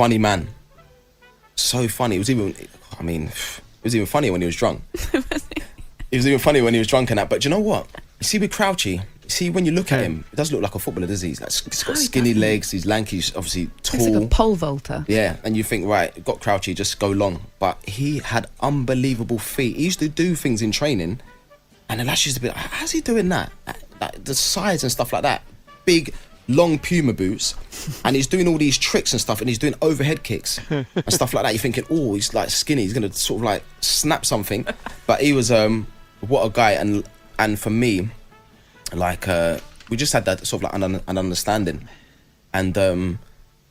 funny man. So funny. It was even funnier when he was drunk. It was even funnier when he was drunk and that. But do you know what? You see with Crouchy, when you look at him, he doesn't look like a footballer, does he? He's got skinny legs, he's lanky, he's obviously tall. Looks like a pole vaulter. Yeah, and you think, right, got Crouchy, just go long. But he had unbelievable feet. He used to do things in training, and the lads used to be like, how's he doing that? Like the size and stuff like that. Big, long Puma boots, and he's doing all these tricks and stuff, and he's doing overhead kicks and stuff like that. You're thinking, oh, he's like skinny, he's gonna sort of like snap something. But he was what a guy, and for me, like we just had that sort of like an understanding, and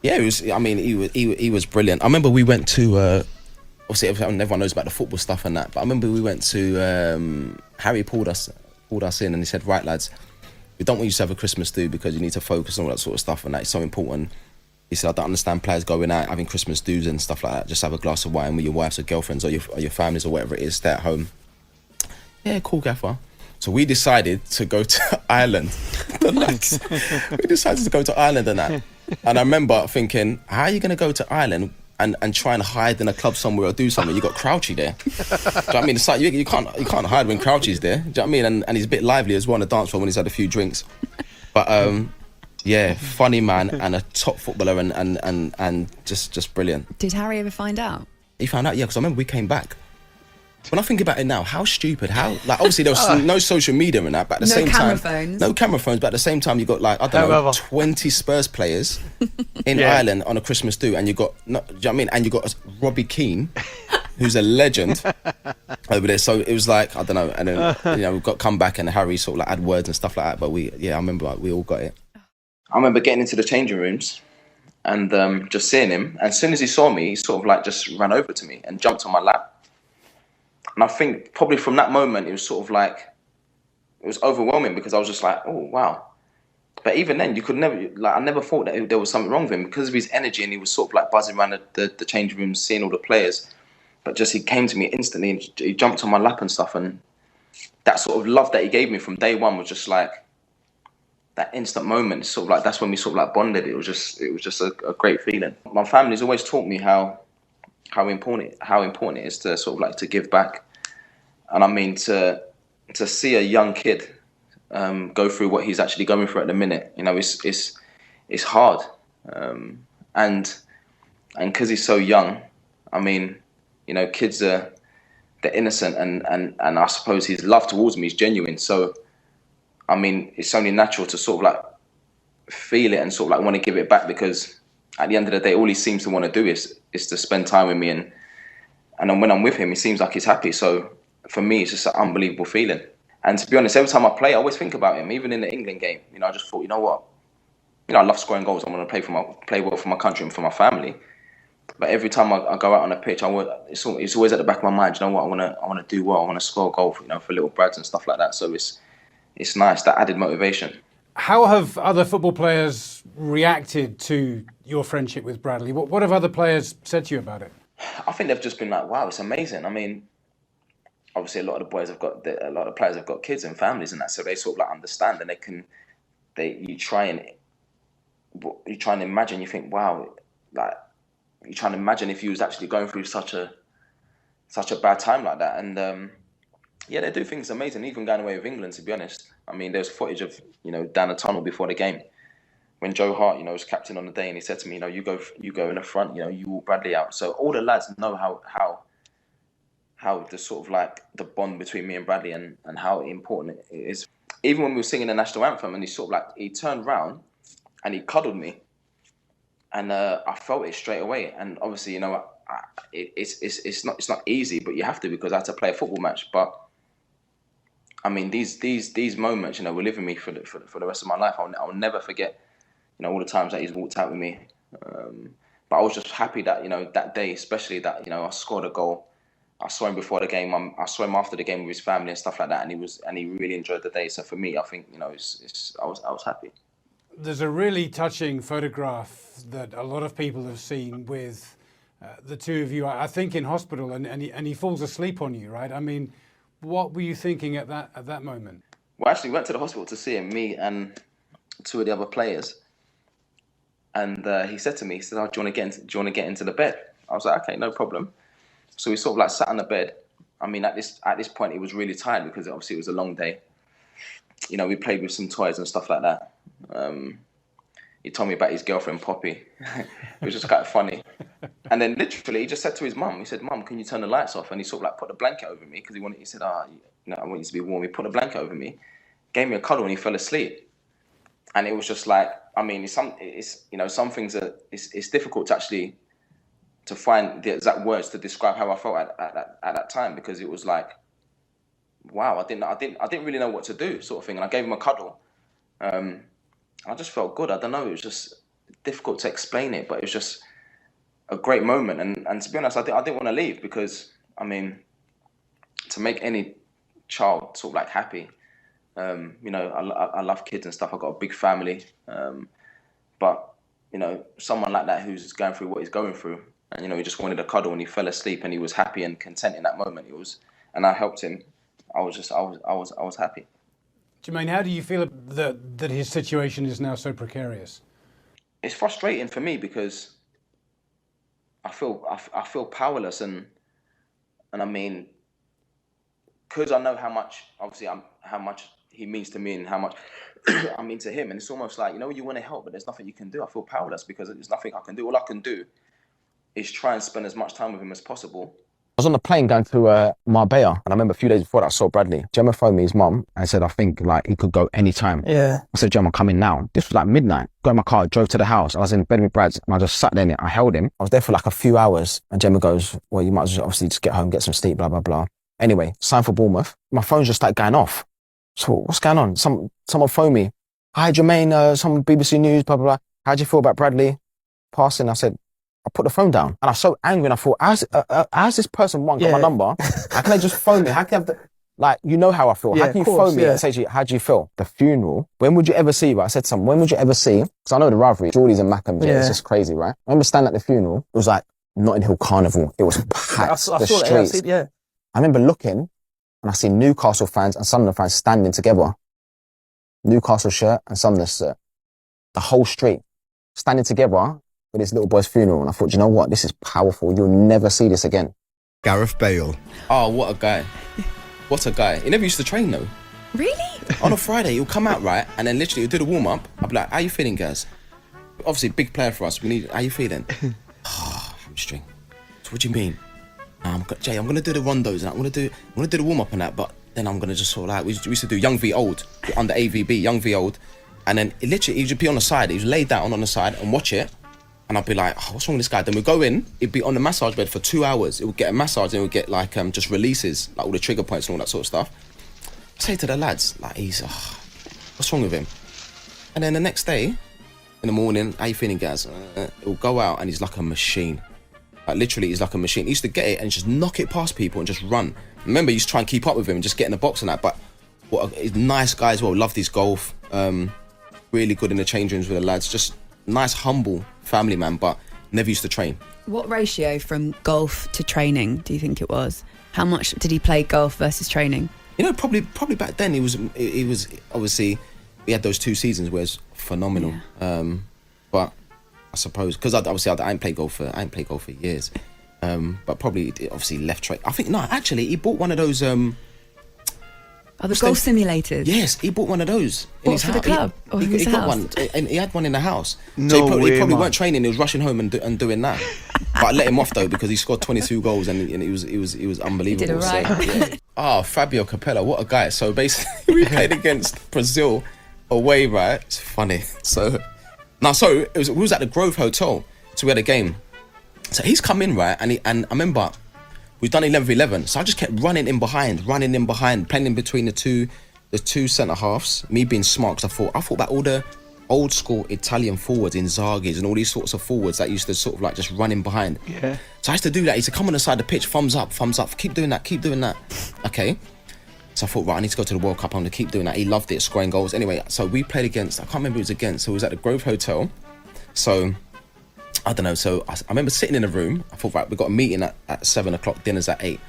yeah, it was. I mean, he was brilliant. I remember we went to obviously everyone knows about the football stuff and that, but I remember we went to Harry pulled us in, and he said, right lads, we don't want you to have a Christmas do because you need to focus on all that sort of stuff, and that is so important. He said, I don't understand players going out having Christmas do's and stuff like that. Just have a glass of wine with your wives or girlfriends or your families or whatever it is. Stay at home. Yeah, cool, gaffer. So we decided to go to Ireland. We decided to go to Ireland and that. And I remember thinking, how are you going to go to Ireland and try and hide in a club somewhere or do something? You got Crouchy there. Do you know what I mean? It's like you can't hide when Crouchy's there. Do you know what I mean? And he's a bit lively as well on the dance floor when he's had a few drinks. But yeah, funny man and a top footballer and just brilliant. Did Harry ever find out? He found out, yeah, because I remember we came back. When I think about it now, how stupid, like obviously there was no social media and that, but at the same time, no camera phones, but at the same time you got like, I don't know, 20 Spurs players in Ireland on a Christmas do, and you got, do you know what I mean? And you got Robbie Keane, who's a legend over there. So it was like, I don't know, and then we got come back and Harry sort of like had words and stuff like that, but I remember like, we all got it. I remember getting into the changing rooms and just seeing him, and as soon as he saw me, he sort of like just ran over to me and jumped on my lap. And I think probably from that moment, it was sort of like, it was overwhelming because I was just like, oh, wow. But even then, you could never, like, I never thought that there was something wrong with him because of his energy, and he was sort of like buzzing around the changing room, seeing all the players. But just he came to me instantly and he jumped on my lap and stuff. And that sort of love that he gave me from day one was just like that instant moment. Sort of like, that's when we sort of like bonded. It was just a great feeling. My family's always taught me how important it is to sort of like to give back. And I mean, to see a young kid go through what he's actually going through at the minute, you know, it's hard. And because he's so young, I mean, you know, kids they're innocent, and I suppose his love towards me is genuine. So, I mean, it's only natural to sort of like feel it and sort of like want to give it back, because at the end of the day, all he seems to want to do is to spend time with me, and then when I'm with him, he seems like he's happy. So for me, it's just an unbelievable feeling. And to be honest, every time I play, I always think about him. Even in the England game, you know, I just thought, you know what, you know, I love scoring goals. I want to play well for my country and for my family. But every time I go out on a pitch, it's always at the back of my mind. You know what, I want to do well. I want to score a goal, for little Brads and stuff like that. So it's nice, that added motivation. How have other football players reacted to your friendship with Bradley? What have other players said to you about it? I think they've just been like, wow, it's amazing. I mean, obviously a lot of the players have got kids and families and that, so they sort of like understand, and you try and imagine. You think, wow, like you try and imagine if you was actually going through such a bad time like that, and yeah, they do things amazing. Even going away with England, to be honest. I mean, there's footage of, you know, down the tunnel before the game when Joe Hart, you know, was captain on the day, and he said to me, you know, you go in the front, you know, you walk Bradley out. So all the lads know how the sort of like the bond between me and Bradley and how important it is. Even when we were singing the national anthem, and he turned round and he cuddled me, and I felt it straight away. And obviously, you know, it's not easy, but you have to, because I had to play a football match. But I mean, these moments, you know, will live with me for the rest of my life. I'll never forget, you know, all the times that he's walked out with me. But I was just happy that, you know, that day, especially that, you know, I scored a goal. I saw him before the game. I saw him after the game with his family and stuff like that, and he really enjoyed the day. So for me, I think, you know, I was happy. There's a really touching photograph that a lot of people have seen with the two of you, I think in hospital, and he falls asleep on you, right? I mean, what were you thinking at that moment? Well, actually, we went to the hospital to see him, me and two of the other players. And he said to me, he said, "Oh, do you want to get into the bed?" I was like, "Okay, no problem." So we sort of like sat on the bed. I mean, at this point, he was really tired because obviously it was a long day. You know, we played with some toys and stuff like that. He told me about his girlfriend Poppy, which was kind of funny. And then literally, he just said to his mum, he said, "Mum, can you turn the lights off?" And he sort of like put the blanket over me because he said, "I want you to be warm." He put a blanket over me, gave me a cuddle, and he fell asleep. And it was just like, I mean, some things are it's difficult to actually to find the exact words to describe how I felt at that time, because it was like, wow, I didn't really know what to do, sort of thing. And I gave him a cuddle. I just felt good. I don't know. It was just difficult to explain it, but it was just a great moment. And to be honest, I didn't want to leave because, I mean, to make any child sort of like happy, I love kids and stuff. I've got a big family. But, someone like that who's going through what he's going through, and, he just wanted a cuddle and he fell asleep and he was happy and content in that moment. And I helped him. I was happy. Jermaine, how do you feel that his situation is now so precarious? It's frustrating for me because I feel powerless, and I mean, because I know how much he means to me and how much I mean to him, and it's almost like, you want to help, but there's nothing you can do. I feel powerless because there's nothing I can do. All I can do is try and spend as much time with him as possible. I was on the plane going to Marbella, and I remember a few days before that I saw Bradley. Gemma phoned me, his mum, and said, I think like he could go anytime. Yeah. I said, Gemma, come in now. This was like midnight. Got in my car, drove to the house. I was in bed with Brad's, and I just sat there in it. I held him. I was there for like a few hours, and Gemma goes, well, you might as well obviously just get home, get some sleep, blah, blah, blah. Anyway, signed for Bournemouth. My phone just started going off. So what's going on? Someone phoned me. Hi, Jermaine, some BBC News, blah, blah, blah. How do you feel about Bradley passing? I said, I put the phone down, and I was so angry, and I thought, how's this person got my number? How can they just phone me? How can they how I feel? How can you phone me and say to you, how do you feel? The funeral, when would you ever see? Right? I said to someone, when would you ever see? Because I know the rivalry, Geordies and Mackham, it's just crazy, right? I remember standing at the funeral, it was like Notting Hill Carnival. It was packed, the streets. I remember looking, and I see Newcastle fans and Sunderland fans standing together. Newcastle shirt and Sunderland shirt. The whole street, standing together for this little boy's funeral, and I thought, you know what, this is powerful. You'll never see this again. Gareth Bale. Oh, what a guy. What a guy. He never used to train though. Really? On a Friday, he'll come out, right, and then literally he'll do the warm-up. I'll be like, how you feeling, guys? Obviously, big player for us. How you feeling? Hamstring. So what do you mean? Jay, I'm going to do the rondos, and I'm going to do the warm-up and that, but then I'm going to just sort of like, we used to do young v old, under AVB, young v old, and then he'd just be on the side. He was laid down on the side and watch it. And I'd be like, what's wrong with this guy? Then we'd go in, he'd be on the massage bed for 2 hours. It would get a massage, and it would get like just releases, like all the trigger points and all that sort of stuff. I say to the lads, like, what's wrong with him? And then the next day, in the morning, how you feeling, guys? He'll go out and he's like a machine. Like literally, he's like a machine. He used to get it and just knock it past people and just run. Remember, he used to try and keep up with him and just get in the box and that. But he's a nice guy as well, loved his golf. Really good in the change rooms with the lads. Just nice, humble family man, but never used to train. What ratio from golf to training do you think it was? How much did he play golf versus training? Probably back then he was obviously, he had those 2 seasons where it's phenomenal. Yeah. But I suppose because I ain't played golf for years. But probably obviously left train. I think no, actually he bought one of those. The golf simulators? Yes, he bought one of those. In his the club? Or in his house? Got one, and he had one in the house. No so he probably way, weren't training. He was rushing home and doing that. But I let him off though because he scored 22 goals and he was unbelievable. He did it right. So, Fabio Capello, what a guy! So basically, we played against Brazil away, right? It's funny. So we was at the Grove Hotel. So we had a game. So he's come in, right, and I remember. We've done 11v11, so I just kept running in behind, playing in between the two centre halves. Me being smart, because I thought about all the old school Italian forwards, Inzaghi's and all these sorts of forwards that used to sort of like just run in behind. Yeah. So I used to do that. He used to come on the side of the pitch, thumbs up, keep doing that. Okay. So I thought, right, I need to go to the World Cup. I'm gonna keep doing that. He loved it, scoring goals. Anyway, so we played against. I can't remember who it was against. So it was at the Grove Hotel. So. I don't know, so I remember sitting in a room. I thought, right, we've got a meeting at 7 o'clock, dinner's at 8.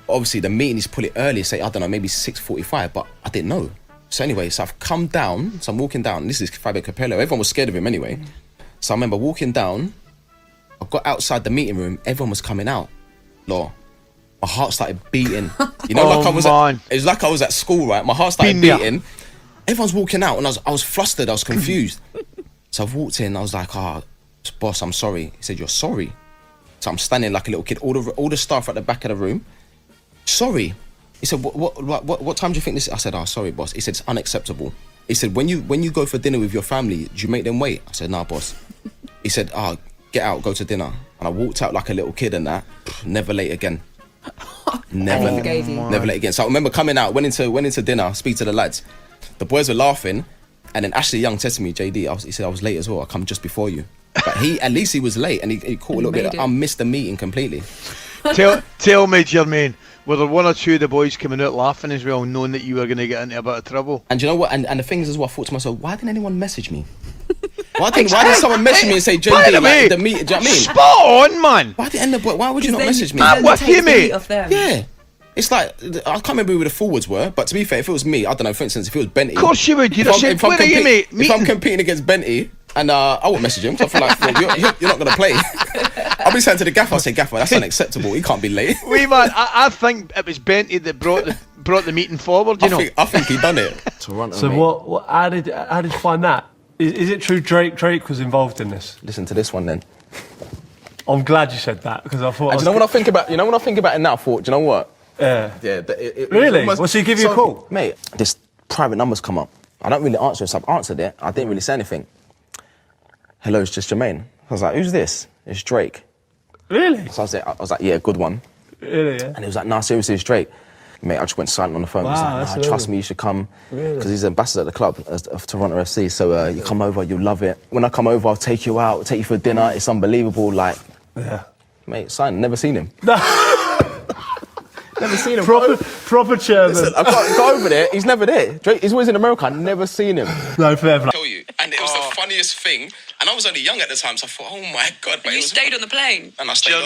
Obviously, the meeting is put it early, say, I don't know, maybe 6:45, but I didn't know. So anyway, so I've come down, so I'm walking down, and this is Fabio Capello. Everyone was scared of him anyway. So I remember walking down, I got outside the meeting room, everyone was coming out. Law. My heart started beating. You know, it was like I was at school, right? My heart started beating. Everyone's walking out and I was flustered, I was confused. So I've walked in, I was like, boss, I'm sorry. He said, you're sorry? So I'm standing like a little kid, all the staff at the back of the room. Sorry. He said, what time do you think this is? I said, sorry, boss. He said, it's unacceptable. He said, when you go for dinner with your family, do you make them wait? I said, nah, boss. He said, get out, go to dinner. And I walked out like a little kid and that. Never late again. Never late again. So I remember coming out, went into dinner, speak to the lads. The boys were laughing, and then Ashley Young said to me, JD, he said, I was late as well. I come just before you. But at least he was late, and he caught a little bit. I missed the meeting completely. Tell me, Jermaine, were there one or two of the boys coming out laughing as well, knowing that you were going to get into a bit of trouble? And you know what? And the thing is as well, I thought to myself, why didn't anyone message me? Why did someone message me and say, JD, like, the meeting, do you know what I mean? Spot on, man. Why would you not message me? I'm with you, mate. Yeah. It's like, I can't remember who the forwards were, but to be fair, if it was me, I don't know, for instance, if it was Benty. Of course you would. You'd have said, where are you, mate? If I'm competing against Benty, and I won't message him, because I feel like, you're not going to play. I'll be saying to the gaffer, I'll say, Gaffer, that's unacceptable. He can't be late. Wait, man, I think it was Benty that brought the meeting forward, you know. I think he done it. Toronto, so mate. How did you find that? Is it true Drake was involved in this? Listen to this one then. I'm glad you said that, because I thought... And when I think about it now, I thought, do you know what? Yeah. Really? Well, so he give you a call? Mate, this private number's come up. I don't really answer it, so I've answered it. I didn't really say anything. Hello, it's just Jermaine. I was like, who's this? It's Drake. Really? So I was like, yeah, good one. Really, yeah? And he was like, nah, seriously, it's Drake. Mate, I just went silent on the phone. Wow, He was like, nah, trust me, you should come. Really? Because he's the ambassador at the club of Toronto FC. So you come over, you'll love it. When I come over, I'll take you out, take you for dinner. It's unbelievable. Like, yeah. Mate, sign, never seen him. Never seen him. Proper chairman. Listen, I can't go over there. He's never there. Drake, he's always in America. I've never seen him. No, fair. I tell you, and it was the funniest thing. And I was only young at the time, so I thought, oh my God. But you stayed on the plane. And I stayed on.